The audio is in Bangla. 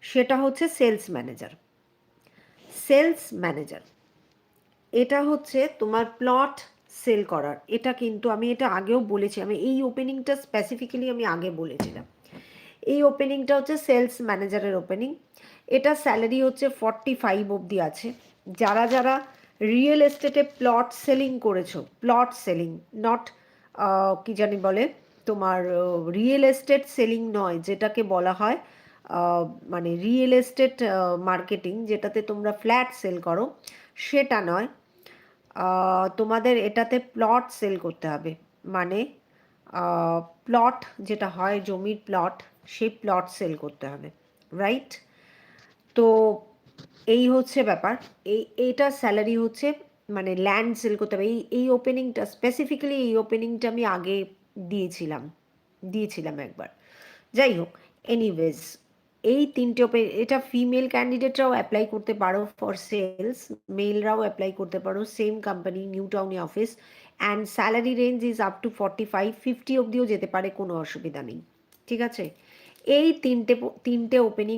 সেটা হচ্ছে সেলস ম্যানেজার। সেলস ম্যানেজার এটা হচ্ছে তোমার প্লট সেল করার। এটা কিন্তু আমি এটা আগেও বলেছি, আমি এই ওপেনিংটা স্পেসিফিক্যালি আমি আগে বলেছিলাম। এই ওপেনিংটা হচ্ছে সেলস ম্যানেজারের ওপেনিং। এটা স্যালারি হচ্ছে 45 অবধি আছে। যারা যারা রিয়েল এস্টেটে প্লট সেলিং করেছো, প্লট সেলিং, নট কি জানি বলে তোমার রিয়েল এস্টেট সেলিং নয়, যেটাকে বলা হয় মানে রিয়েল এস্টেট মার্কেটিং, যেটাতে তোমরা ফ্ল্যাট সেল করো, সেটা নয়। তোমাদের এটাতে প্লট সেল করতে হবে, মানে প্লট যেটা হয় জমির প্লট, সেই প্লট সেল করতে হবে, রাইট? তো এই হচ্ছে ব্যাপার। এইটা স্যালারি হচ্ছে, মানে ল্যান্ড সেল করতে হবে। এই ওপেনিংটা স্পেসিফিক্যালি, এই ওপেনিংটা আমি আগে দিয়েছিলাম একবার। যাই হোক, এনিওয়েজ, এই তিনটে এটা ফিমেল ক্যান্ডিডেটরাও অ্যাপ্লাই করতে পারো ফর সেলস, মেলরাও অ্যাপ্লাই করতে পারো, সেম কোম্পানি, নিউ টাউনে office, and salary range is up to 45-50 অবধিও যেতে পারে, কোনো অসুবিধা নেই। ঠিক আছে? এই তিনটে ওপেনিং